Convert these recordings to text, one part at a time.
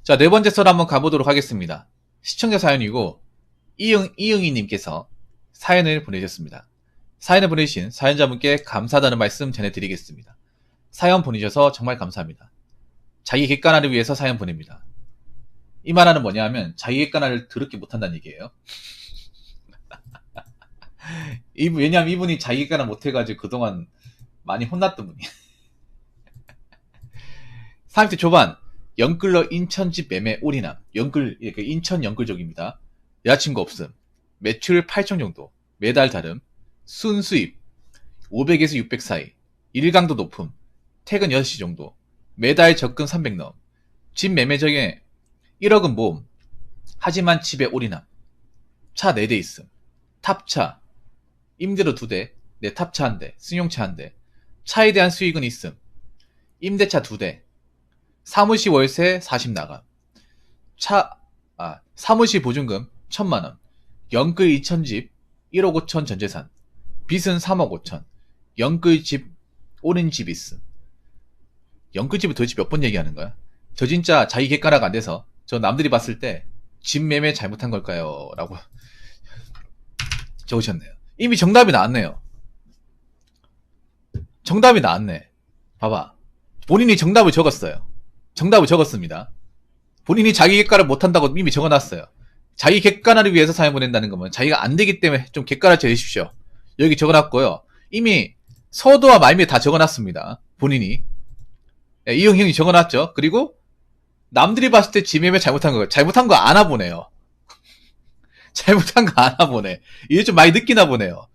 자, 네 번째 썰 한번 가보도록 하겠습니다. 시청자 사연이고, 이응이님께서 사연을 보내셨습니다. 사연을 보내신 사연자분께 감사하다는 말씀 전해드리겠습니다. 사연 보내셔서 정말 감사합니다. 자기 객관화를 위해서 사연 보냅니다. 이 말하는 뭐냐 하면, 자기 객관화를 더럽게 못한다는 얘기예요. 왜냐면 이분이 자기 객관화 못해가지고 그동안 많이 혼났던 분이에요. 30대 초반, 영끌러 인천집 매매 올인함. 인천 영끌족입니다. 여자친구 없음. 매출 8천 정도. 매달 다름. 순수입. 500에서 600 사이. 일강도 높음. 퇴근 6시 정도. 매달 적금 300 넘. 집 매매 적에 1억은 모음. 하지만 집에 올인함. 차 4대 있음. 탑차. 임대료 2대. 내 탑차 1대. 승용차 1대. 차에 대한 수익은 있음. 임대차 2대. 사무실 월세 40 나감. 사무실 보증금 1000만원. 영끌 2000집 1억 5천 전재산. 빚은 3억 5천. 영끌집 오는 집 있음. 영끌집을 도대체 몇 번 얘기하는 거야? 저 진짜 자기 객관화가 안 돼서 저 남들이 봤을 때 집 매매 잘못한 걸까요? 라고 적으셨네요. 이미 정답이 나왔네요. 정답이 나왔네. 봐봐. 본인이 정답을 적었어요. 정답을 적었습니다. 본인이 자기 객관을 못한다고 이미 적어놨어요. 자기 객관화를 위해서 사연 보낸다는 거면 자기가 안 되기 때문에 좀 객관화 해주십시오. 여기 적어놨고요. 이미 서도와 말미에 다 적어놨습니다. 본인이. 네, 이형 형이 적어놨죠. 그리고 남들이 봤을 때 지매매 잘못한 거, 잘못한 거 아나 보네요. 잘못한 거 아나 보네. 이제 좀 많이 느끼나 보네요.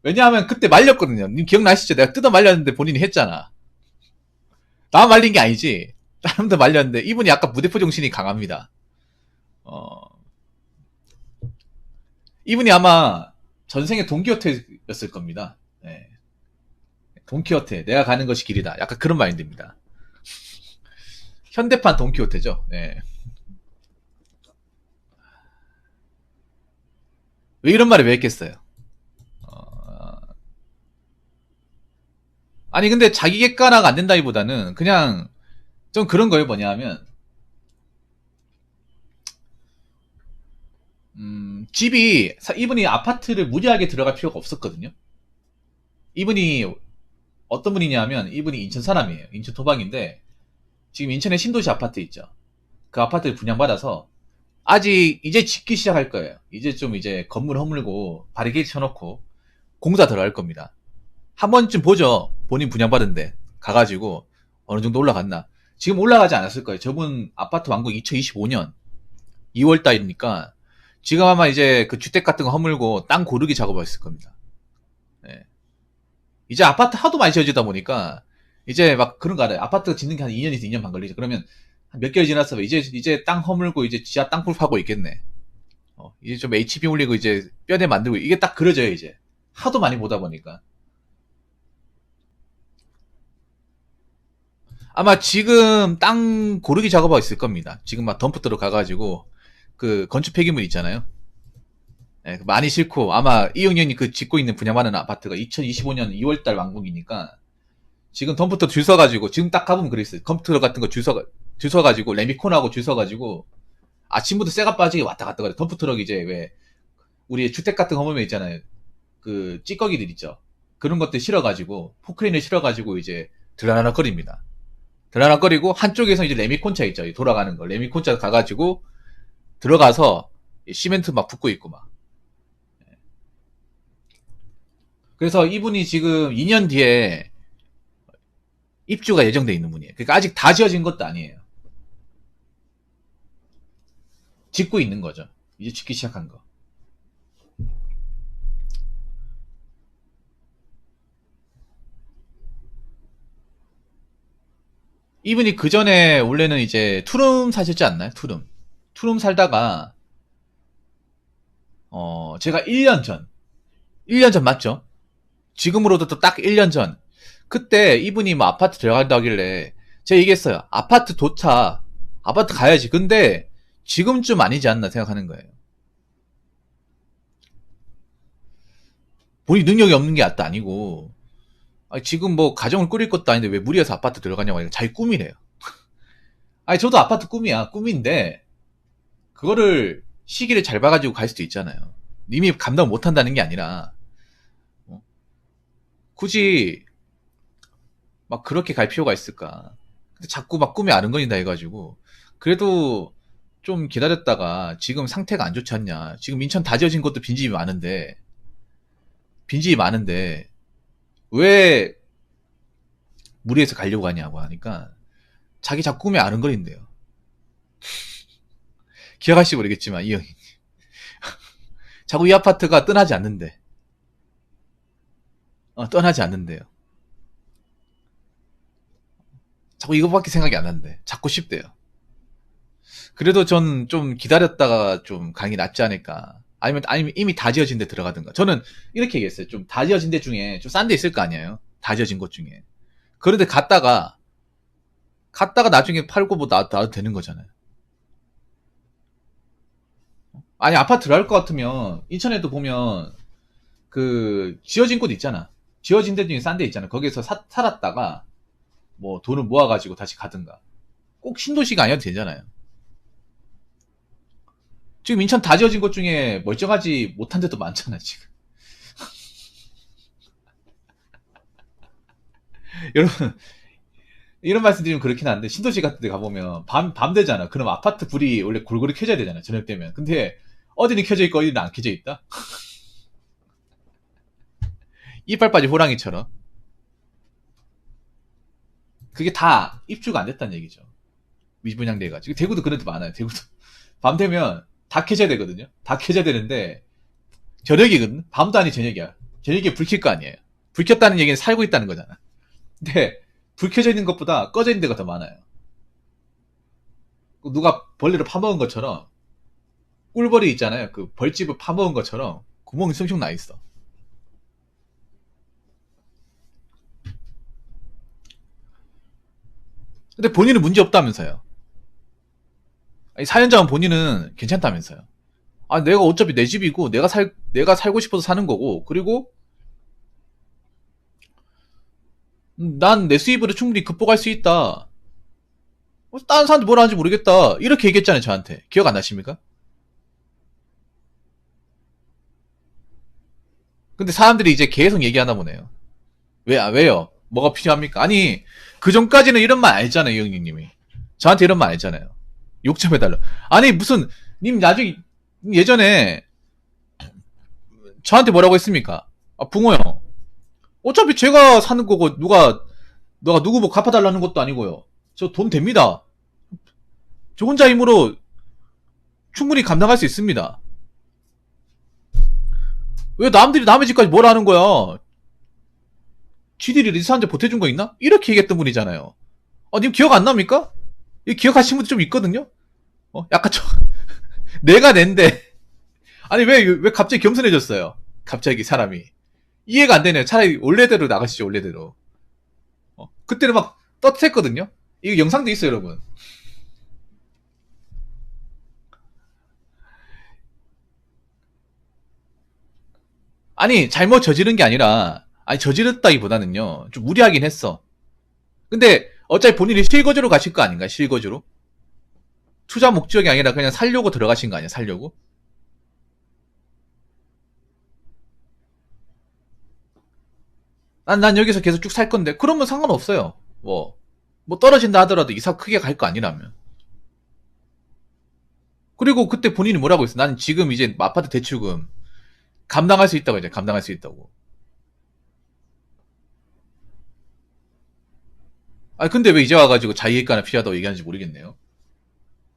왜냐하면 그때 말렸거든요. 님 기억나시죠? 내가 뜯어 말렸는데 본인이 했잖아. 나 말린 게 아니지. 사람도 말렸는데 이분이 약간 무대포 정신이 강합니다. 이분이 아마 전생에 돈키호테였을 겁니다. 네. 돈키호테, 내가 가는 것이 길이다. 약간 그런 마인드입니다. 현대판 돈키호테죠. 네. 왜 이런 말을 왜 했겠어요? 아니 근데 자기 객관화가 안 된다기보다는 그냥 좀 그런 거예요. 뭐냐 하면 집이 이분이 아파트를 무리하게 들어갈 필요가 없었거든요. 이분이 어떤 분이냐면 이분이 인천 사람이에요. 인천 토박인데 지금 인천에 신도시 아파트 있죠. 그 아파트를 분양받아서 아직 이제 짓기 시작할 거예요. 이제 좀 이제 건물 허물고 바리게이트 쳐놓고 공사 들어갈 겁니다. 한 번쯤 보죠. 본인 분양받은데 가가지고 어느 정도 올라갔나. 지금 올라가지 않았을 거예요. 저분 아파트 완공 2025년 2월 달이니까 지금 아마 이제 그 주택 같은 거 허물고 땅 고르기 작업을 했을 겁니다. 네. 이제 아파트 하도 많이 지어지다 보니까 이제 막 그런 거 알아요. 아파트 짓는 게 한 2년에서 2년 반 걸리죠. 그러면 한 몇 개월 지났어. 이제 땅 허물고 이제 지하 땅굴 파고 있겠네. 이제 좀 HB 올리고 이제 뼈대 만들고 이게 딱 그려져요. 이제 하도 많이 보다 보니까. 아마 지금 땅 고르기 작업하고 있을 겁니다. 지금 막 덤프트로 가가지고 그 건축 폐기물 있잖아요. 네, 많이 싫고 아마 이용현이 그 짓고 있는 분양받는 아파트가 2025년 2월달 완공이니까 지금 덤프트로 줄 서가지고 지금 딱 가보면 그랬어요. 컴퓨터 같은 거 줄 서가지고 레미콘하고 줄 서가지고 아침부터 쇠가 빠지게 왔다 갔다 그래. 덤프트럭 이제 왜 우리 주택 같은 거 보면 있잖아요. 그 찌꺼기들 있죠. 그런 것들 실어가지고 포크레인을 실어가지고 이제 들라나거립니다. 들라나거리고 한쪽에서 이제 레미콘차 있죠. 돌아가는 거 레미콘차 가가지고 들어가서 시멘트 막 붓고 있고 막. 그래서 이분이 지금 2년 뒤에 입주가 예정돼 있는 분이에요. 그러니까 아직 다 지어진 것도 아니에요. 짓고 있는 거죠. 이제 짓기 시작한 거. 이분이 그 전에 원래는 이제 투룸 사셨지 않나요? 투룸 살다가 제가 1년 전 맞죠? 지금으로도 딱 1년 전. 그때 이분이 뭐 아파트 들어간다 하길래 제가 얘기했어요. 아파트 가야지. 근데 지금쯤 아니지 않나 생각하는 거예요. 본인 능력이 없는 게 아니고 지금 뭐 가정을 꾸릴 것도 아닌데 왜 무리해서 아파트 들어가냐고 하니까 자기 꿈이래요. 아니, 저도 아파트 꿈이야. 꿈인데, 그거를 시기를 잘 봐가지고 갈 수도 있잖아요. 님이 감당 못 한다는 게 아니라, 어? 굳이, 막 그렇게 갈 필요가 있을까. 근데 자꾸 막 꿈이 아른거린다 해가지고, 그래도 좀 기다렸다가 지금 상태가 안 좋지 않냐. 지금 인천 다 지어진 것도 빈집이 많은데, 왜 무리해서 가려고 하냐고 하니까, 자기 자꾸 꿈이 아른거린대요. 기억하시고 모르겠지만, 이 형이. 자꾸 이 아파트가 떠나지 않는데. 떠나지 않는데요. 자꾸 이거밖에 생각이 안 나는데. 자꾸 쉽대요. 그래도 전 좀 기다렸다가 좀 가는 게 낫지 않을까. 아니면 이미 다 지어진 데 들어가든가. 저는 이렇게 얘기했어요. 좀 다 지어진 데 중에 좀 싼 데 있을 거 아니에요. 다 지어진 곳 중에. 그런데 갔다가 나중에 팔고 뭐 나도 되는 거잖아요. 아니, 아파트 들어갈 것 같으면, 인천에도 보면, 그, 지어진 곳 있잖아. 지어진 데 중에 싼 데 있잖아. 거기서 살았다가, 뭐, 돈을 모아가지고 다시 가든가. 꼭 신도시가 아니어도 되잖아요. 지금 인천 다 지어진 곳 중에 멀쩡하지 못한 데도 많잖아, 지금. 여러분, 이런 말씀 드리면 그렇긴 한데, 신도시 같은 데 가보면, 밤 되잖아. 그럼 아파트 불이 원래 골고루 켜져야 되잖아, 저녁 되면. 근데, 어디는 켜져 있고, 어디는 안 켜져 있다? 이빨 빠진 호랑이처럼. 그게 다 입주가 안 됐다는 얘기죠. 미분양돼가지고. 대구도 그런 데 많아요, 대구도. 밤 되면 다 켜져야 되거든요. 다 켜져야 되는데, 저녁이거든? 밤도 아니 저녁이야. 저녁에 불 켤 거 아니에요. 불 켰다는 얘기는 살고 있다는 거잖아. 근데, 불 켜져 있는 것보다 꺼져 있는 데가 더 많아요. 누가 벌레를 파먹은 것처럼, 꿀벌이 있잖아요. 그 벌집을 파먹은 것처럼, 구멍이 숭숭 나 있어. 근데 본인은 문제 없다면서요. 아니, 사연자는 본인은 괜찮다면서요. 아, 내가 어차피 내 집이고, 내가 살고 싶어서 사는 거고, 그리고, 난 내 수입으로 충분히 극복할 수 있다. 다른 사람들 뭐라 하는지 모르겠다. 이렇게 얘기했잖아요, 저한테. 기억 안 나십니까? 근데 사람들이 이제 계속 얘기하나 보네요. 왜요? 뭐가 필요합니까? 아니, 그 전까지는 이런 말 알잖아요, 이 형님이. 저한테 이런 말 알잖아요. 욕 좀 해달라. 아니, 무슨, 님 나중에, 예전에, 저한테 뭐라고 했습니까? 아, 붕어 형. 어차피 제가 사는 거고, 너가 누구 뭐 갚아달라는 것도 아니고요. 저 돈 됩니다. 저 혼자 힘으로 충분히 감당할 수 있습니다. 왜 남들이 남의 집까지 뭘 하는 거야? 지들이 리스한테 보태준 거 있나? 이렇게 얘기했던 분이잖아요. 님 기억 안 납니까? 이 기억하시는 분들 좀 있거든요? 약간 내가 낸데. 아니, 왜 갑자기 겸손해졌어요? 갑자기 사람이. 이해가 안 되네요. 차라리 원래대로 나가시죠, 원래대로. 그때는 막 떳했거든요? 이거 영상도 있어요, 여러분. 아니, 잘못 저지른 게 아니라, 아니, 저지렀다기보다는요, 좀 무리하긴 했어. 근데, 어차피 본인이 실거주로 가실 거 아닌가, 실거주로? 투자 목적이 아니라 그냥 살려고 들어가신 거 아니야, 살려고? 난 여기서 계속 쭉 살 건데, 그러면 상관없어요. 뭐 떨어진다 하더라도 이사 크게 갈 거 아니라면. 그리고 그때 본인이 뭐라고 했어? 나는 지금 이제 아파트 대출금 감당할 수 있다고 이제 감당할 수 있다고. 아 근데 왜 이제 와가지고 자기객관이 필요하다고 얘기하는지 모르겠네요.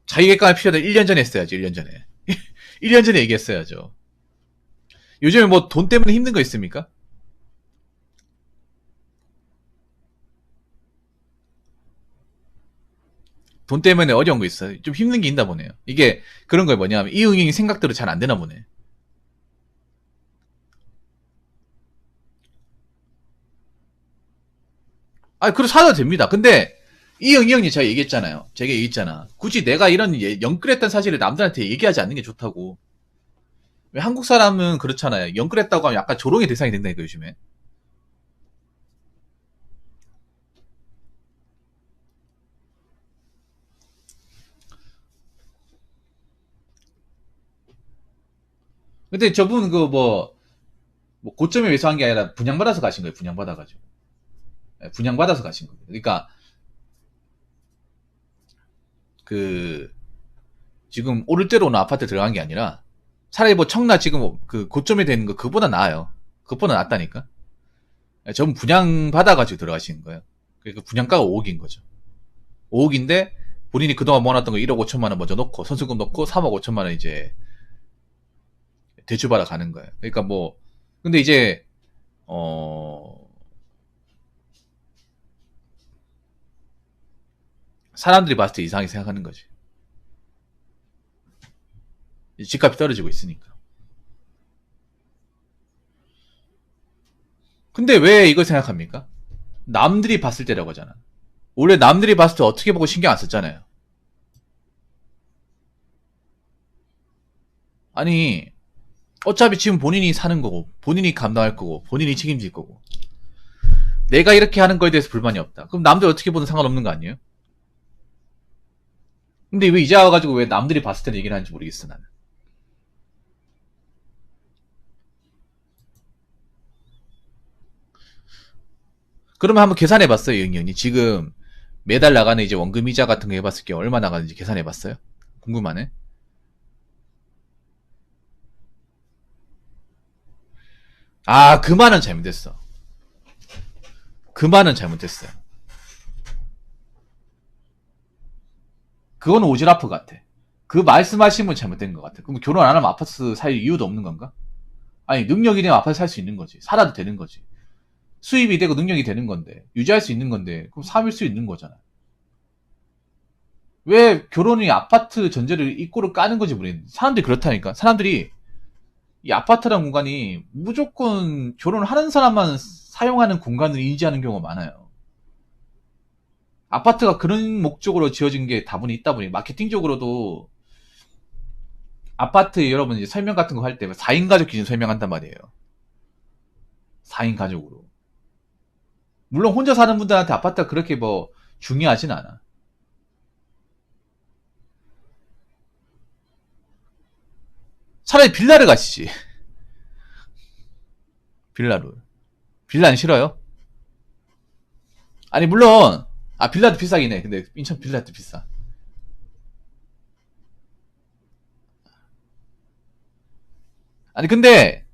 자기객관이 필요하다 1년 전에 했어야지, 1년 전에. 1년 전에 얘기했어야죠. 요즘에 뭐 돈 때문에 힘든 거 있습니까? 돈 때문에 어려운 거 있어요. 좀 힘든 게 있나 보네요. 이게 그런 거에 뭐냐면 이응이 생각대로 잘 안 되나 보네. 그래 사도 됩니다. 근데 이형이 제가 얘기했잖아요. 제가 얘기했잖아. 굳이 내가 이런 영끌했던 사실을 남들한테 얘기하지 않는 게 좋다고. 왜 한국 사람은 그렇잖아요. 영끌했다고 하면 약간 조롱의 대상이 된다니까 요즘에. 근데 저분 뭐 고점에 매수한 게 아니라 분양받아서 가신 거예요. 분양받아가지고. 분양받아서 가신 거예요. 그러니까 그 지금 오를 대로 오는 아파트 들어간 게 아니라 차라리 뭐 청라 지금 그 고점에 되는 거 그거보다 나아요. 그것보다 낫다니까. 전부 분양받아가지고 들어가시는 거예요. 그러니까 분양가가 5억인 거죠. 5억인데 본인이 그동안 모아놨던 거 1억 5천만 원 먼저 넣고 선수금 넣고 3억 5천만 원 이제 대출받아 가는 거예요. 그러니까 뭐 근데 이제 사람들이 봤을 때 이상하게 생각하는 거지. 집값이 떨어지고 있으니까. 근데 왜 이걸 생각합니까? 남들이 봤을 때라고 하잖아. 원래 남들이 봤을 때 어떻게 보고 신경 안 썼잖아요. 아니 어차피 지금 본인이 사는 거고 본인이 감당할 거고 본인이 책임질 거고 내가 이렇게 하는 거에 대해서 불만이 없다. 그럼 남들 어떻게 보든 상관없는 거 아니에요? 근데 왜 이제 와가지고 왜 남들이 봤을 때는 얘기를 하는지 모르겠어 나는. 그러면 한번 계산해봤어요, 영희 형님. 지금 매달 나가는 이제 원금 이자 같은 거 해봤을 게 얼마 나가는지 계산해봤어요? 궁금하네. 아, 그 말은 잘못됐어. 그 말은 잘못됐어요. 그건 오지랖프 같아. 그 말씀하신 분 잘못된 것 같아. 그럼 결혼 안 하면 아파트 살 이유도 없는 건가? 아니, 능력이 되면 아파트 살 수 있는 거지. 살아도 되는 거지. 수입이 되고 능력이 되는 건데, 유지할 수 있는 건데, 그럼 삼을 수 있는 거잖아. 왜 결혼이 아파트 전제를 입고를 까는 건지 모르겠는데, 사람들이 그렇다니까. 사람들이 이 아파트라는 공간이 무조건 결혼을 하는 사람만 사용하는 공간을 인지하는 경우가 많아요. 아파트가 그런 목적으로 지어진 게 다분히 있다 보니 마케팅적으로도 아파트 여러분 이제 설명 같은 거 할 때 4인 가족 기준 설명한단 말이에요. 4인 가족으로. 물론 혼자 사는 분들한테 아파트가 그렇게 뭐 중요하진 않아. 차라리 빌라를 가시지. 빌라를. 빌라 안 싫어요? 아니 물론 빌라도 비싸긴 해. 근데 인천 빌라도 비싸. 아니 근데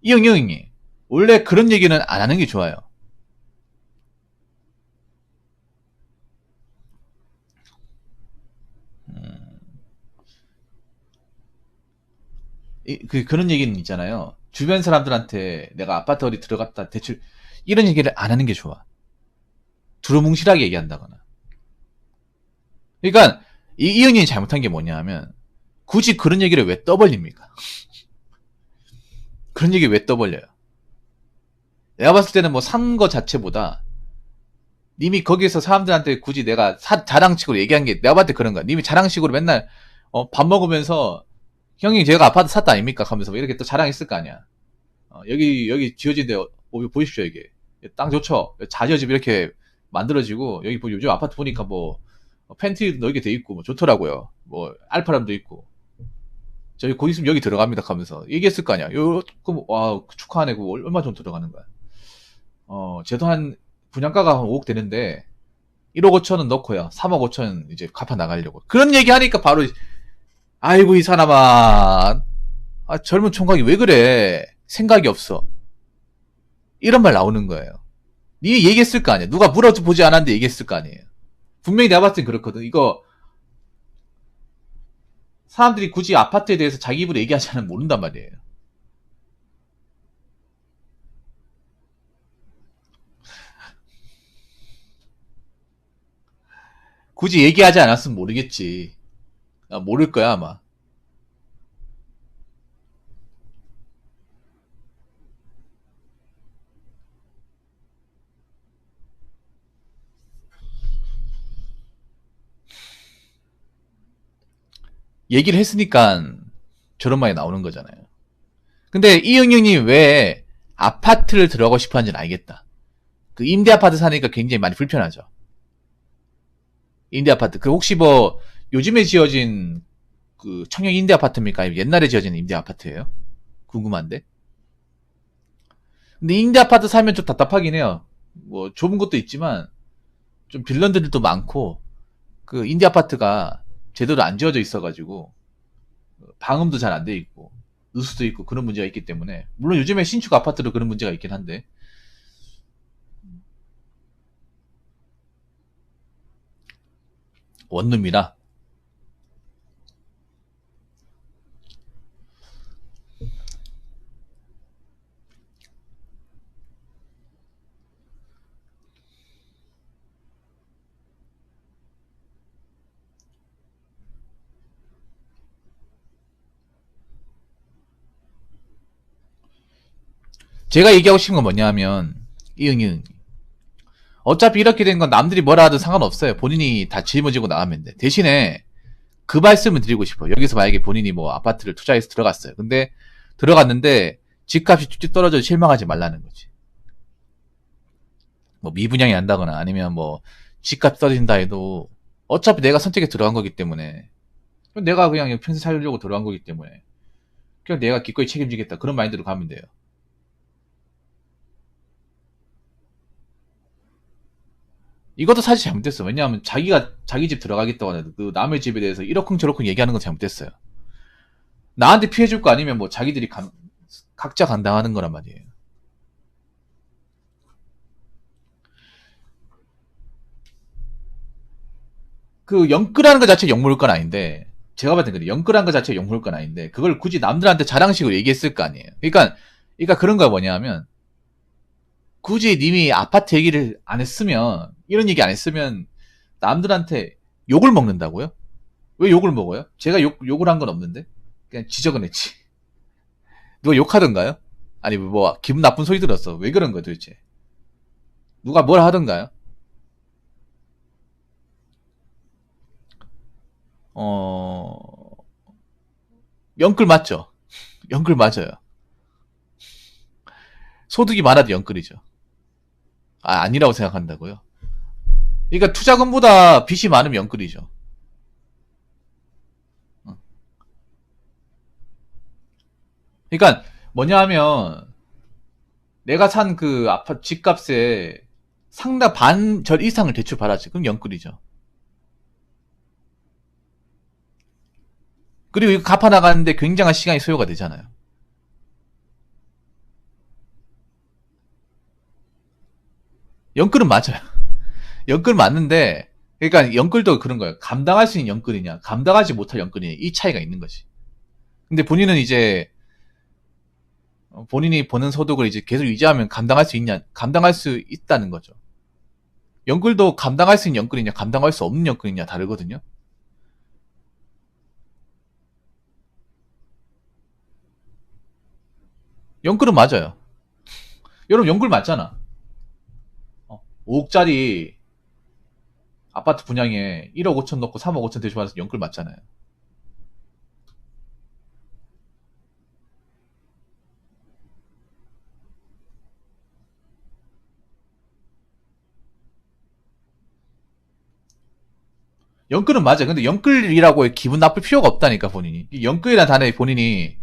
이형이 원래 그런 얘기는 안 하는 게 좋아요. 그런 얘기는 있잖아요. 주변 사람들한테 내가 아파트 어디 들어갔다 대출 이런 얘기를 안 하는 게 좋아. 두루뭉실하게 얘기한다거나. 그러니까 이은이 잘못한 게 뭐냐 면 굳이 그런 얘기를 왜 떠벌립니까? 그런 얘기 왜 떠벌려요? 내가 봤을 때는 뭐 산 거 자체보다 님이 거기서 사람들한테 굳이 내가 자랑식으로 얘기한 게 내가 봤을 때 그런 거야. 님이 자랑식으로 맨날 밥 먹으면서 형님 제가 아파트 샀다 아닙니까? 하면서 이렇게 또 자랑했을 거 아니야. 여기 지어진데 보십시오 이게 땅 좋죠. 자저집 이렇게 만들어지고 여기 요즘 아파트 보니까 뭐 팬트리도 넓게 돼 있고 뭐 좋더라고요. 뭐 알파람도 있고 저희 곧 있으면 여기 들어갑니다 하면서 얘기했을 거 아니야. 그럼 와 축하하네. 그거 얼마 정도 들어가는 거야? 제도 한 분양가가 한 5억 되는데 1억 5천은 넣고요. 3억 5천 이제 갚아 나가려고. 그런 얘기 하니까 바로 아이고 이 사람아 젊은 총각이 왜 그래? 생각이 없어. 이런 말 나오는 거예요. 니 얘기했을 거 아니야. 누가 물어보지 않았는데 얘기했을 거 아니에요. 분명히 내가 봤을 땐 그렇거든. 이거 사람들이 굳이 아파트에 대해서 자기 입으로 얘기하지 않으면 모른단 말이에요. 굳이 얘기하지 않았으면 모르겠지. 모를 거야 아마. 얘기를 했으니까 저런 말이 나오는 거잖아요. 근데 이영영님 왜 아파트를 들어가고 싶어 하는지는 알겠다. 그 임대 아파트 사니까 굉장히 많이 불편하죠. 임대 아파트. 그 혹시 뭐 요즘에 지어진 그 청약 임대 아파트입니까? 아니면 옛날에 지어진 임대 아파트예요? 궁금한데. 근데 임대 아파트 살면 좀 답답하긴 해요. 뭐 좁은 것도 있지만 좀 빌런들도 많고 그 임대 아파트가 제대로 안 지어져 있어가지고 방음도 잘 안 돼 있고 누수도 있고 그런 문제가 있기 때문에 물론 요즘에 신축 아파트도 그런 문제가 있긴 한데 원룸이라 제가 얘기하고 싶은 건 뭐냐면 이응이 어차피 이렇게 된 건 남들이 뭐라 하든 상관없어요. 본인이 다 짊어지고 나가면 돼. 대신에 그 말씀을 드리고 싶어요. 여기서 만약에 본인이 뭐 아파트를 투자해서 들어갔어요. 근데 들어갔는데 집값이 쭉쭉 떨어져 실망하지 말라는 거지. 뭐 미분양이 난다거나 아니면 뭐 집값 떨어진다 해도 어차피 내가 선택에 들어간 거기 때문에 내가 그냥 평생 살려고 들어간 거기 때문에 그냥 내가 기꺼이 책임지겠다 그런 마인드로 가면 돼요. 이것도 사실 잘못됐어. 왜냐하면 자기가 자기 집 들어가겠다고 하는데 그 남의 집에 대해서 이러쿵저러쿵 얘기하는 건 잘못됐어요. 나한테 피해 줄 거 아니면 뭐 자기들이 각자 감당하는 거란 말이에요. 그 영끌하는 것 자체 욕먹을 건 아닌데 제가 봤을 때 그래. 영끌한 것 자체 욕먹을 건 아닌데 그걸 굳이 남들한테 자랑식으로 얘기했을 거 아니에요. 그러니까 그런 거야 뭐냐면 굳이 님이 아파트 얘기를 안 했으면 이런 얘기 안 했으면 남들한테 욕을 먹는다고요? 왜 욕을 먹어요? 제가 욕을 한 건 없는데 그냥 지적은 했지. 누가 욕하던가요? 아니 뭐 기분 나쁜 소리 들었어. 왜 그런 거야 도대체? 누가 뭘 하던가요? 어 영끌 맞죠? 영끌 맞아요. 소득이 많아도 영끌이죠. 아니라고 생각한다고요? 그러니까 투자금보다 빚이 많으면 영끌이죠. 그러니까 뭐냐 하면 내가 산 그 아파트 집값에 상당 반절 이상을 대출 받았지. 그럼 영끌이죠. 그리고 이거 갚아 나가는데 굉장한 시간이 소요가 되잖아요. 영끌은 맞아요. 영끌 맞는데 그러니까 영끌도 그런 거예요. 감당할 수 있는 영끌이냐, 감당하지 못할 영끌이냐 이 차이가 있는 거지. 근데 본인은 이제 본인이 버는 소득을 이제 계속 유지하면 감당할 수 있냐, 감당할 수 있다는 거죠. 영끌도 감당할 수 있는 영끌이냐, 감당할 수 없는 영끌이냐 다르거든요. 영끌은 맞아요. 여러분 영끌 맞잖아. 5억짜리 아파트 분양에 1억 5천 넣고 3억 5천 대출받아서 영끌 맞잖아요. 영끌은 맞아요. 근데 영끌이라고 기분 나쁠 필요가 없다니까 본인이. 이 영끌이라는 단어에 본인이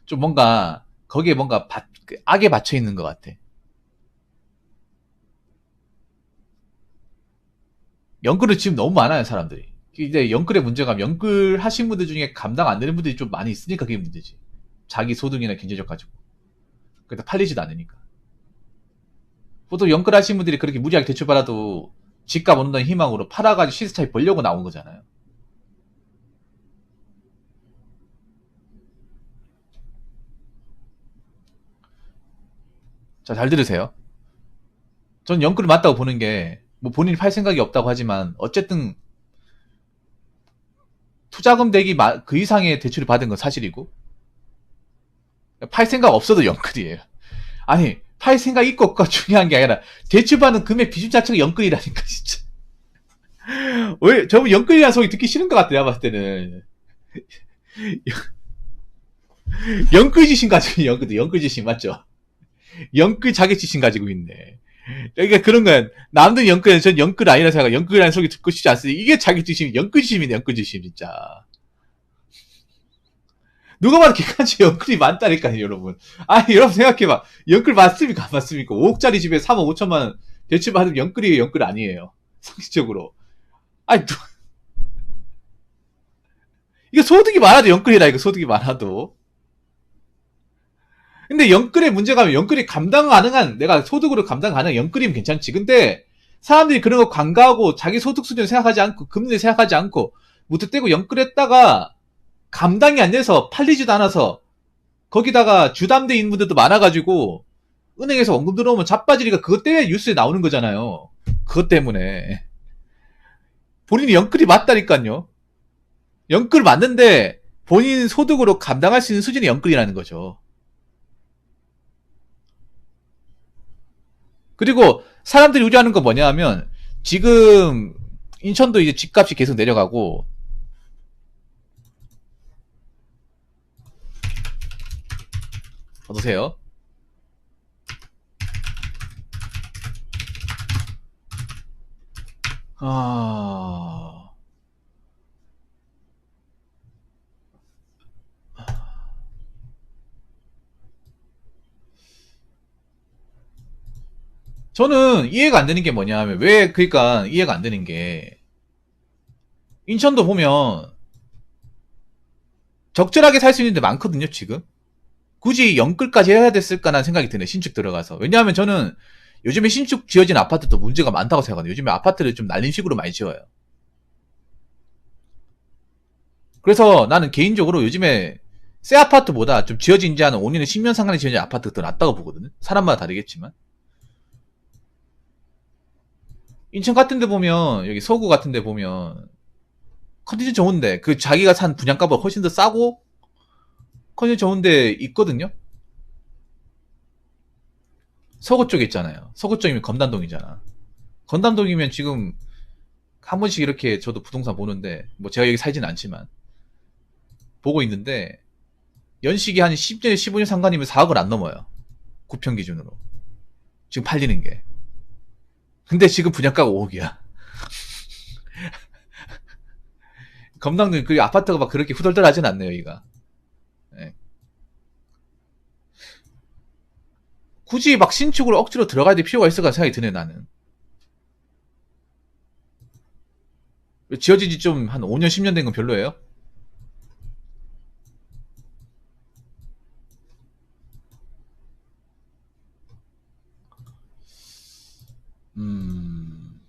좀 뭔가 거기에 뭔가 악에 받쳐 있는 것 같아. 영끌은 지금 너무 많아요 사람들이. 이제 영끌의 문제가 영끌 하신 분들 중에 감당 안 되는 분들이 좀 많이 있으니까 그게 문제지. 자기 소득이나 경제적 가지고. 그러니까 팔리지도 않으니까. 보통 영끌 하신 분들이 그렇게 무리하게 대출받아도 집값 오른다는 희망으로 팔아가지고 시세 차익 벌려고 나온 거잖아요. 자, 잘 들으세요. 전 영끌이 맞다고 보는 게, 뭐 본인이 팔 생각이 없다고 하지만, 어쨌든, 투자금 대기 그 이상의 대출을 받은 건 사실이고, 팔 생각 없어도 영끌이에요. 아니, 팔 생각 있고 없고 중요한 게 아니라, 대출받는 금액 비중 자체가 영끌이라니까, 진짜. 왜, 저분 영끌이라는 소리 듣기 싫은 것 같아, 내가 봤을 때는. 영끌지심 가지고, 영끌지심, 맞죠? 영끌 자격지심 가지고 있네. 그러니까 그런 거야. 남들 영끌, 전 영끌 아니라 생각, 영끌이라는 소리 듣고 싶지 않으니 이게 자격지심, 영끌지심이네, 영끌지심, 진짜. 누가 봐도 객관적으로 연끌이 많다니까요, 여러분. 아니, 여러분 생각해봐. 연끌 맞습니까? 안 맞습니까? 5억짜리 집에 3억 5천만 원 대출 받으면 연끌이에요, 연끌 아니에요. 상식적으로. 아니, 이거 소득이 많아도 연끌이라, 이거 소득이 많아도. 근데 연끌의 문제가 연끌이 감당 가능한, 내가 소득으로 감당 가능한 연끌이면 괜찮지. 근데 사람들이 그런 거 관가하고 자기 소득 수준 생각하지 않고, 금리 생각하지 않고, 무턱 떼고 연끌했다가 감당이 안 돼서 팔리지도 않아서 거기다가 주담대 인분들도 많아가지고 은행에서 원금 들어오면 자빠지니까 그것 때문에 뉴스에 나오는 거잖아요. 그것 때문에. 본인이 연끌이 맞다니까요. 연끌 맞는데 본인 소득으로 감당할 수 있는 수준의 연끌이라는 거죠. 그리고 사람들이 우려하는 거 뭐냐 하면 지금 인천도 이제 집값이 계속 내려가고 어떠세요? 아... 저는 이해가 안 되는 게 뭐냐 하면 왜 그러니까 이해가 안 되는 게 인천도 보면 적절하게 살 수 있는 데 많거든요 지금. 굳이 연끌까지 해야 됐을까라는 생각이 드네 신축 들어가서. 왜냐하면 저는 요즘에 신축 지어진 아파트도 문제가 많다고 생각하거든요. 요즘에 아파트를 좀 날림식으로 많이 지어요. 그래서 나는 개인적으로 요즘에 새 아파트보다 좀 지어진 지 한 5년에 10년 상간에 지어진 아파트가 더 낫다고 보거든요. 사람마다 다르겠지만. 인천 같은 데 보면 여기 서구 같은 데 보면 컨디션 좋은데 그 자기가 산 분양가보다 훨씬 더 싸고 컨디션 좋은데 있거든요. 서구 쪽에 있잖아요. 서구 쪽이면 검단동이잖아. 검단동이면 지금 한 번씩 이렇게 저도 부동산 보는데 뭐 제가 여기 살진 않지만 보고 있는데 연식이 한 10년 15년 상간이면 4억을 안 넘어요. 구평 기준으로 지금 팔리는 게. 근데 지금 분양가가 5억이야. 검단동 그 아파트가 막 그렇게 후덜덜하진 않네요, 여기가. 네. 굳이 막 신축으로 억지로 들어가야 될 필요가 있을까 생각이 드네 나는. 지어진 지 좀 한 5년 10년 된 건 별로예요? 음...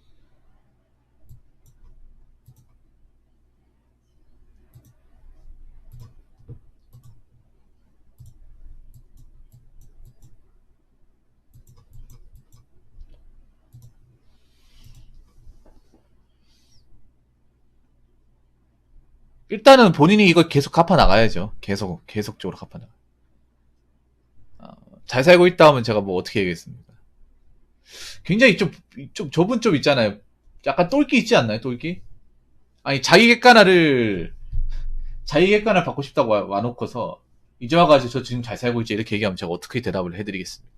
일단은 본인이 이거 계속 갚아 나가야죠. 계속적으로 갚아 나가. 잘 살고 있다 하면 제가 뭐 어떻게 얘기했습니까? 굉장히 좀 좁은 쪽 있잖아요. 약간 똘끼 있지 않나요? 똘끼? 아니 자기 객관을 받고 싶다고 와놓고서 이제 와가지고 저 지금 잘 살고 있지 이렇게 얘기하면 제가 어떻게 대답을 해드리겠습니까?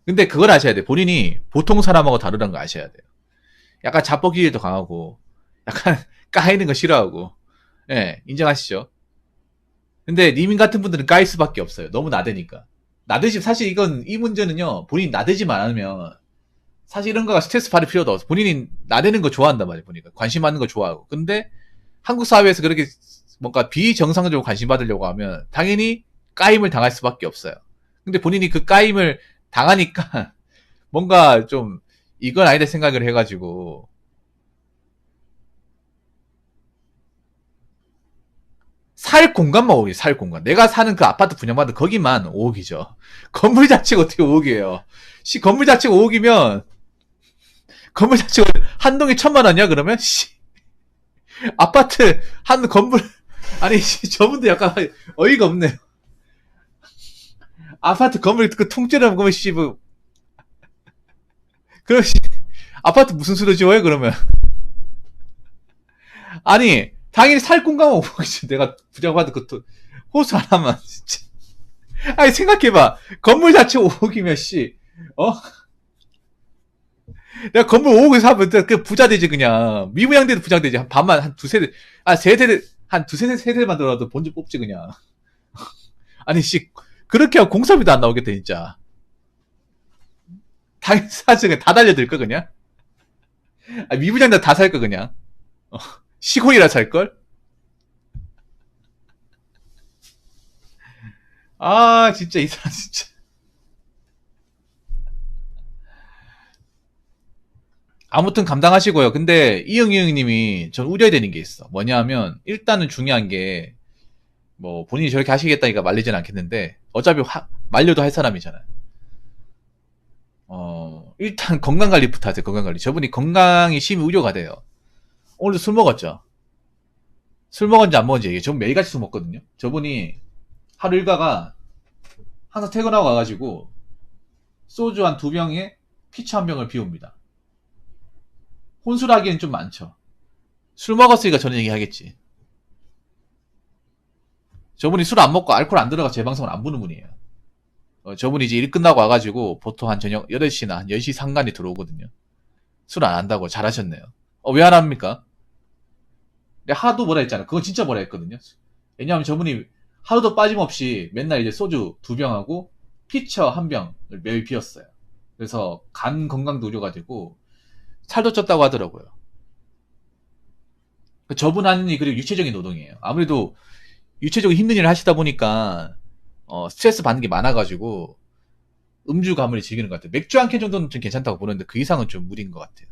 근데 그걸 아셔야 돼. 본인이 보통 사람하고 다르다는 거 아셔야 돼요. 약간 자뻑기질도 강하고 약간 까이는 거 싫어하고 예 인정하시죠? 근데 리민 같은 분들은 까일 수밖에 없어요. 너무 나대니까. 나대지 사실 이건 이 문제는요. 본인 나대지만 않으면 사실 이런 거가 스트레스 받을 필요도 없어. 본인이 나대는 거 좋아한단 말이에요. 보니까 관심 받는 거 좋아하고. 근데 한국 사회에서 그렇게 뭔가 비정상적으로 관심 받으려고 하면 당연히 까임을 당할 수밖에 없어요. 근데 본인이 그 까임을 당하니까 뭔가 좀 이건 아니다 생각을 해가지고 살 공간만 5억이에요. 살 공간. 내가 사는 그 아파트 분양받은 거기만 5억이죠. 건물 자체가 어떻게 5억이에요. 건물 자체가 5억이면 건물 자체가 한 동에 1,000만 원이야 그러면? 아파트 한 건물 아니 저분도 약간 어이가 없네요. 아파트 건물 그 통째로 보면 뭐 그럼 아파트 무슨 수로 지어요 그러면? 아니 당연히 살 공간만 5억이지. 내가 부장받은 그 호수 하나만 진짜. 아니 생각해봐. 건물 자체 5억이면 어? 내가 건물 5억에 사면 그 부자 되지 그냥. 미분양돼도 부자 되지. 한 반만 한 두세 대, 아 세대 한 두세 세대만 들어도 본주 뽑지, 그냥. 아니, 씨, 그렇게 하고 공사비도 안 나오겠다, 진짜. 사실 다 달려들 거, 그냥? 아, 미부장도 다 살 거, 그냥. 시골이라 살걸? 아, 진짜, 이 사람, 진짜. 아무튼 감당하시고요. 근데, 이영님이 전 우려야 되는 게 있어. 뭐냐 하면, 일단은 중요한 게, 뭐, 본인이 저렇게 하시겠다니까 말리진 않겠는데, 어차피 말려도 할 사람이잖아요. 일단 건강관리부터 하세요, 건강관리. 저분이 건강이 심히 우려가 돼요. 오늘도 술 먹었죠? 술 먹었는지 안 먹었는지 얘기해. 저분 매일같이 술 먹거든요? 저분이 하루 일과가 항상 퇴근하고 와가지고, 소주 한 2병에 피처 1병을 비웁니다. 혼술하기엔 좀 많죠. 술 먹었으니까 저는 얘기하겠지. 저분이 술 안 먹고 알코올 안 들어가 제 방송을 안 보는 분이에요. 저분이 이제 일 끝나고 와가지고 보통 한 저녁 8시나 한 10시 상간에 들어오거든요. 술 안 한다고 잘하셨네요. 왜 안 합니까? 내가 하도 뭐라 했잖아. 그건 진짜 뭐라 했거든요. 왜냐하면 저분이 하루도 빠짐없이 맨날 이제 소주 2병하고 피처 1병을 매일 비웠어요. 그래서 간 건강도 우려가 되고 살도 쪘다고 하더라고요. 저분 하는 일 그리고 육체적인 노동이에요. 아무래도 육체적으로 힘든 일을 하시다 보니까 스트레스 받는 게 많아가지고 음주 가물을 즐기는 것 같아요. 맥주 한 캔 정도는 좀 괜찮다고 보는데 그 이상은 좀 무리인 것 같아요.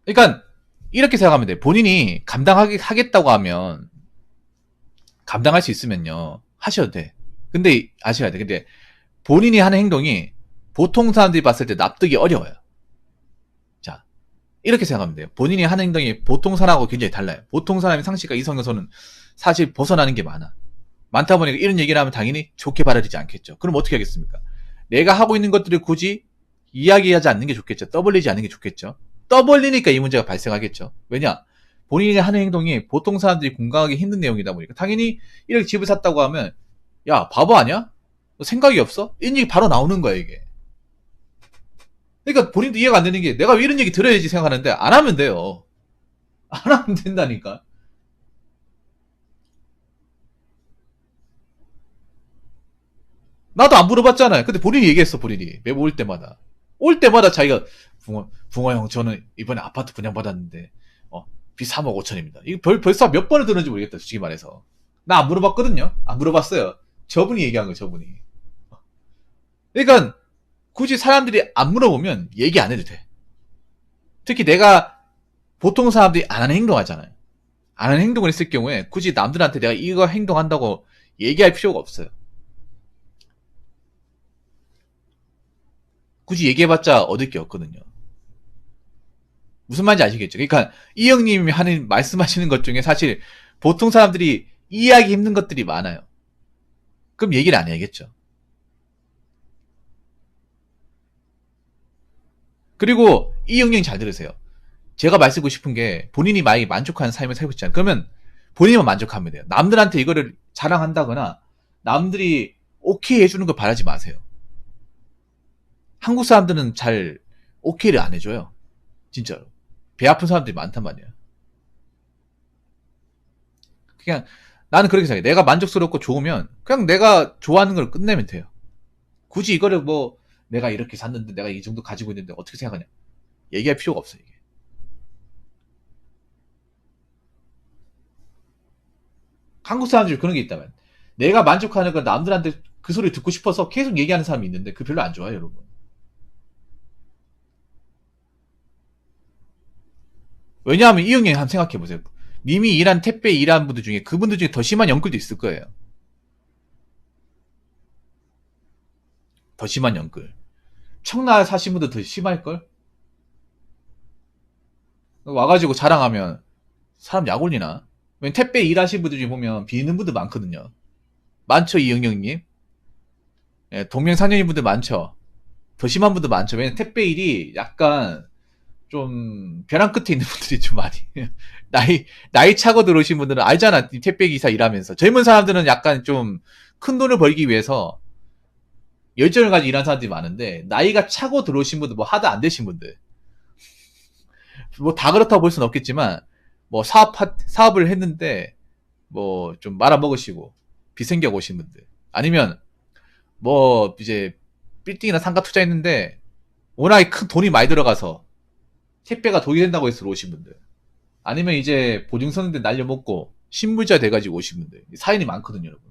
그러니까 이렇게 생각하면 돼요. 본인이 감당하겠다고 하면 감당할 수 있으면요 하셔도 돼. 근데 아셔야 돼. 근데 본인이 하는 행동이 보통 사람들이 봤을 때 납득이 어려워요. 자, 이렇게 생각하면 돼요. 본인이 하는 행동이 보통 사람하고 굉장히 달라요. 보통 사람의 상식과 이성에서는 사실 벗어나는 게 많다 보니까 이런 얘기를 하면 당연히 좋게 받아들이지 않겠죠. 그럼 어떻게 하겠습니까? 내가 하고 있는 것들을 굳이 이야기하지 않는 게 좋겠죠. 떠벌리지 않는 게 좋겠죠. 떠벌리니까 이 문제가 발생하겠죠. 왜냐? 본인이 하는 행동이 보통 사람들이 공감하기 힘든 내용이다 보니까 당연히 이렇게 집을 샀다고 하면 야 바보 아니야? 너 생각이 없어? 이런 얘기 바로 나오는 거야 이게. 그러니까 본인도 이해가 안 되는 게 내가 왜 이런 얘기 들어야지 생각하는데 안 하면 돼요. 안 하면 된다니까. 나도 안 물어봤잖아요. 근데 본인이 얘기했어, 본인이. 매번 올 때마다. 올 때마다 자기가, 붕어 형, 저는 이번에 아파트 분양받았는데, 비 3억 5천입니다. 이거 벌써 몇 번을 들었는지 모르겠다, 솔직히 말해서. 나 안 물어봤거든요? 안 물어봤어요. 저분이 얘기한 거예요, 저분이. 그러니까, 굳이 사람들이 안 물어보면 얘기 안 해도 돼. 특히 내가 보통 사람들이 안 하는 행동 하잖아요. 안 하는 행동을 했을 경우에 굳이 남들한테 내가 이거 행동한다고 얘기할 필요가 없어요. 굳이 얘기해봤자 얻을 게 없거든요. 무슨 말인지 아시겠죠? 그러니까 이 형님이 말씀하시는 것 중에 사실 보통 사람들이 이해하기 힘든 것들이 많아요. 그럼 얘기를 안 해야겠죠. 그리고 이 형님 잘 들으세요. 제가 말씀드리고 싶은 게 본인이 만약에 만족하는 삶을 살고 있잖아요. 그러면 본인만 만족하면 돼요. 남들한테 이거를 자랑한다거나 남들이 오케이 해주는 걸 바라지 마세요. 한국 사람들은 잘 오케이를 안 해줘요. 진짜로. 배 아픈 사람들이 많단 말이에요. 그냥 나는 그렇게 생각해. 내가 만족스럽고 좋으면 그냥 내가 좋아하는 걸 끝내면 돼요. 굳이 이거를 뭐 내가 이렇게 샀는데 내가 이 정도 가지고 있는데 어떻게 생각하냐. 얘기할 필요가 없어요. 이게. 한국 사람들이 그런 게 있다면 내가 만족하는 걸 남들한테 그 소리 듣고 싶어서 계속 얘기하는 사람이 있는데 그 별로 안 좋아요, 여러분. 왜냐하면 이 형님 한번 생각해보세요. 님이 일한 택배 일하는 분들 중에 그분들 중에 더 심한 연끌도 있을 거예요. 더 심한 연끌. 청라 사신 분들 더 심할걸? 와가지고 자랑하면 사람 약 올리나? 왜냐면 택배 일하시는 분들 중에 보면 비는 분들 많거든요. 많죠, 이영영님? 예, 동명상련인 분들 많죠? 더 심한 분들 많죠? 왜냐면 택배 일이 약간 좀 벼랑 끝에 있는 분들이 좀 많이 나이 차고 들어오신 분들은 알잖아. 택배 기사 일하면서 젊은 사람들은 약간 좀 큰 돈을 벌기 위해서 열정을 가지고 일하는 사람들이 많은데 나이가 차고 들어오신 분들 뭐 하다 안 되신 분들 뭐 다 그렇다고 볼 수는 없겠지만, 뭐 사업을 했는데, 뭐 좀 말아먹으시고, 빚 생겨 오신 분들. 아니면, 뭐 이제 빌딩이나 상가 투자했는데, 워낙에 큰 돈이 많이 들어가서, 택배가 독이 된다고 해서 오신 분들. 아니면 이제 보증서는데 날려먹고, 신물자 돼가지고 오신 분들. 사연이 많거든요, 여러분.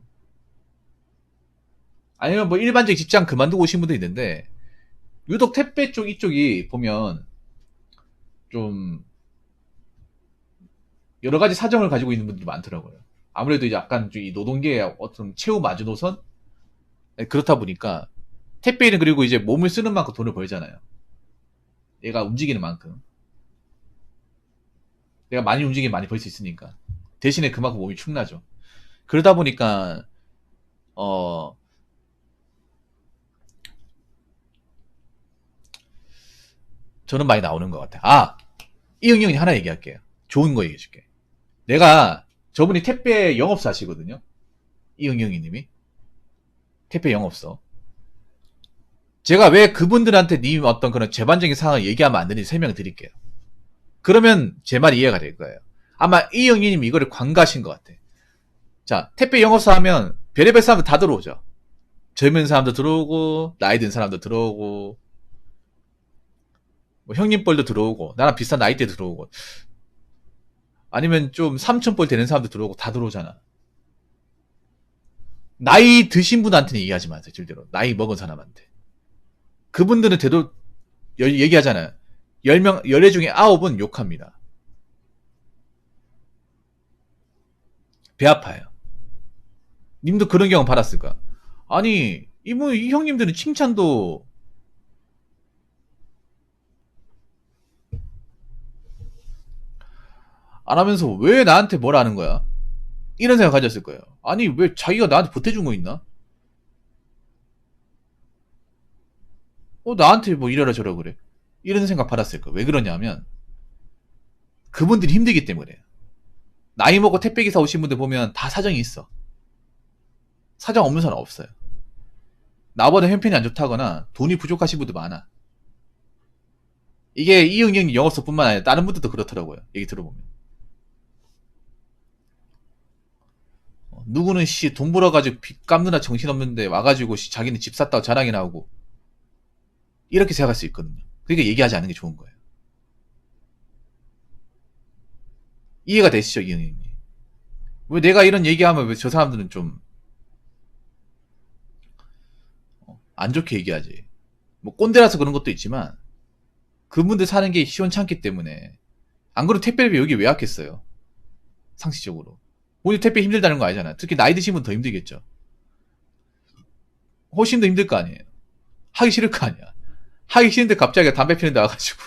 아니면 뭐 일반적 직장 그만두고 오신 분도 있는데, 유독 택배 쪽 이쪽이 보면, 좀, 여러 가지 사정을 가지고 있는 분들이 많더라고요. 아무래도 이제 약간 이 노동계의 어떤 최후 마지노선? 네, 그렇다 보니까, 택배인은 그리고 이제 몸을 쓰는 만큼 돈을 벌잖아요. 얘가 움직이는 만큼. 내가 많이 움직이면 많이 벌 수 있으니까. 대신에 그만큼 몸이 축나죠. 그러다 보니까, 어, 저는 많이 나오는 것 같아요. 아! 이응이 형이 하나 얘기할게요. 좋은 거 얘기해줄게. 내가, 저분이 택배 영업사 하시거든요. 이응이 형님이. 택배 영업소. 제가 왜 그분들한테 님 어떤 그런 재반적인 상황을 얘기하면 안 되는지 설명을 드릴게요. 그러면 제 말이 이해가 될 거예요. 아마 이영희님이 이거를 관가하신 것 같아. 자, 택배 영업사 하면 별의별 사람들 다 들어오죠. 젊은 사람도 들어오고, 나이 든 사람도 들어오고, 뭐 형님뻘도 들어오고, 나랑 비슷한 나이대 들어오고, 아니면 좀 삼촌뻘 되는 사람도 들어오고, 다 들어오잖아. 나이 드신 분한테는 얘기하지 마세요, 절대로. 나이 먹은 사람한테. 그분들은 대도 얘기하잖아요. 10명, 10회 중에 9은 욕합니다. 배 아파요. 님도 그런 경험 받았을까? 아니, 이 형님들은 칭찬도 안 하면서 왜 나한테 뭐라 하는 거야? 이런 생각 가졌을 거예요. 아니, 왜 자기가 나한테 보태준 거 있나? 나한테 뭐 이래라 저래라 그래. 이런 생각 받았을 거예요. 왜 그러냐면, 그분들이 힘들기 때문에. 나이 먹고 택배기사 오신 분들 보면 다 사정이 있어. 사정 없는 사람 없어요. 나보다 형편이 안 좋다거나 돈이 부족하신 분들 많아. 이게 이응영이 영업소뿐만 아니라 다른 분들도 그렇더라고요. 얘기 들어보면. 누구는 돈 벌어가지고 빚 갚느라 정신없는데 와가지고 자기는 집 샀다고 자랑이나 하고 이렇게 생각할 수 있거든요. 그러니까 얘기하지 않는 게 좋은 거예요. 이해가 되시죠, 이응영님? 왜 내가 이런 얘기하면 왜 저 사람들은 좀 안 좋게 얘기하지? 뭐 꼰대라서 그런 것도 있지만 그분들 사는 게 시원찮기 때문에. 안 그래도 택배비 여기 왜 왔겠어요? 상식적으로. 오늘 택배 힘들다는 거 알잖아요. 특히 나이 드신 분 더 힘들겠죠. 훨씬 더 힘들 거 아니에요. 하기 싫을 거 아니야. 하기 싫은데 갑자기 담배 피는데 와가지고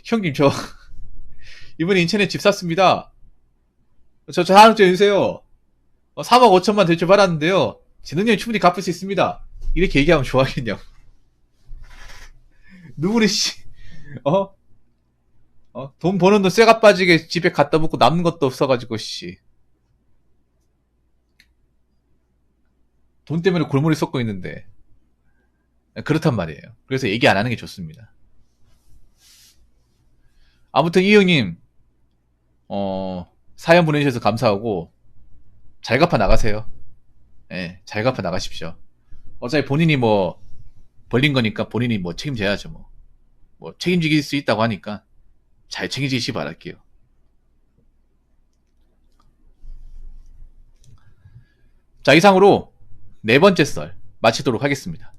형님 저 이번에 인천에 집 샀습니다. 저 하나 좀 해주세요. 3억 5천만 대출 받았는데요. 제 능력이 충분히 갚을 수 있습니다. 이렇게 얘기하면 좋아하겠냐고. 누구는 돈 버는 돈 쇠가 빠지게 집에 갖다 붓고 남는 것도 없어가지고 돈 때문에 골머리 썩고 있는데. 그렇단 말이에요. 그래서 얘기 안 하는 게 좋습니다. 아무튼 이 형님 사연 보내주셔서 감사하고 잘 갚아 나가세요. 예, 잘 갚아 나가십시오. 어차피 본인이 뭐 벌린 거니까 본인이 뭐 책임져야죠. 뭐 책임질 수 있다고 하니까 잘 책임지시 바랄게요. 자, 이상으로 네 번째 썰 마치도록 하겠습니다.